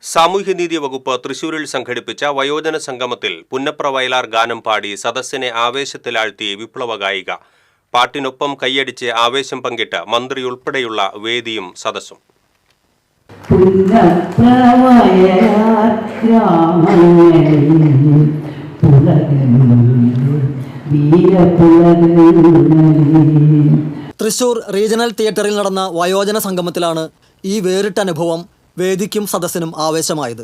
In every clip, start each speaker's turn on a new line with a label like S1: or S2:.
S1: സാമൂഹ്യനീതി വകുപ്പ് തൃശൂരിൽ സംഘടിപ്പിച്ച വയോജന സംഗമത്തിൽ പുന്നപ്ര വയലാർ ഗാനം പാടി സദസ്സിനെ ആവേശത്തിലാഴ്ത്തി വിപ്ലവ ഗായിക. പാട്ടിനൊപ്പം കൈയടിച്ച് ആവേശം പങ്കിട്ട് മന്ത്രി ഉൾപ്പെടെയുള്ള വേദിയും സദസ്സും.
S2: തൃശൂർ റീജിയണൽ തിയേറ്ററിൽ നടന്ന വയോജന സംഗമത്തിലാണ് ഈ വേറിട്ട അനുഭവം വേദിക്കും സദസ്സിനും ആവേശമായത്.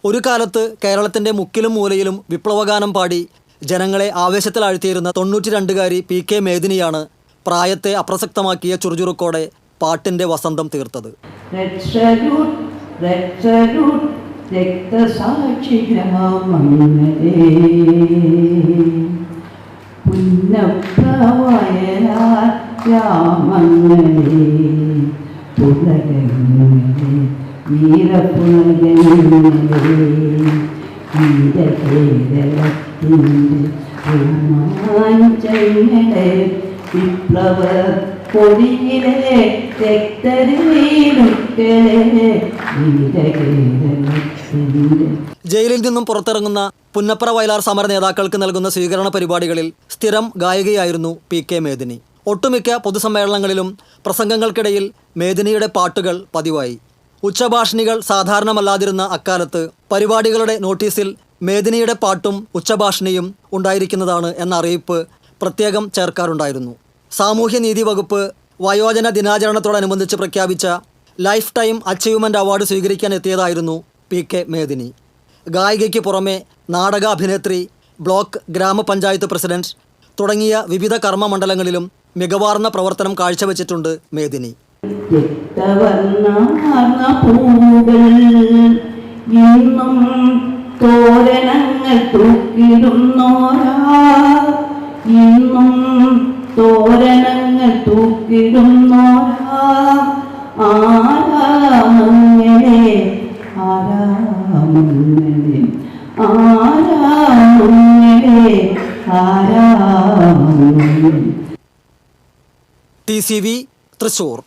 S2: ഒരു കാലത്ത് കേരളത്തിൻ്റെ മുക്കിലും മൂലയിലും വിപ്ലവഗാനം പാടി ജനങ്ങളെ ആവേശത്തിലാഴ്ത്തിയിരുന്ന 92കാരി PK മേദിനിയാണ് പ്രായത്തെ അപ്രസക്തമാക്കിയ ചുറുചുറുക്കോടെ പാട്ടിൻ്റെ വസന്തം തീർത്തത്. ജയിലിൽ നിന്നും പുറത്തിറങ്ങുന്ന പുന്നപ്ര വയലാർ സമര നേതാക്കൾക്ക് നൽകുന്ന സ്വീകരണ പരിപാടികളിൽ സ്ഥിരം ഗായികയായിരുന്നു PK മേദിനി. ഒട്ടുമിക്ക പൊതുസമ്മേളനങ്ങളിലും പ്രസംഗങ്ങൾക്കിടയിൽ മേദിനിയുടെ പാട്ടുകൾ പതിവായി. ഉച്ചഭാഷിണികൾ സാധാരണമല്ലാതിരുന്ന അക്കാലത്ത് പരിപാടികളുടെ നോട്ടീസിൽ മേദിനിയുടെ പാട്ടും ഉച്ചഭാഷിണിയും ഉണ്ടായിരിക്കുന്നതാണ് എന്ന അറിയിപ്പ് പ്രത്യേകം ചേർക്കാറുണ്ടായിരുന്നു. സാമൂഹ്യനീതി വകുപ്പ് വയോജന ദിനാചരണത്തോടനുബന്ധിച്ച് പ്രഖ്യാപിച്ച ലൈഫ് ടൈം അച്ചീവ്മെൻ്റ് അവാർഡ് സ്വീകരിക്കാൻ എത്തിയതായിരുന്നു PK മേദിനി. ഗായികയ്ക്ക് പുറമെ നാടക അഭിനേത്രി, ബ്ലോക്ക് ഗ്രാമപഞ്ചായത്ത് പ്രസിഡന്റ് തുടങ്ങിയ വിവിധ കർമ്മമണ്ഡലങ്ങളിലും മികവാർന്ന പ്രവർത്തനം കാഴ്ചവെച്ചിട്ടുണ്ട് മേദിനി. TCV തൃശൂർ.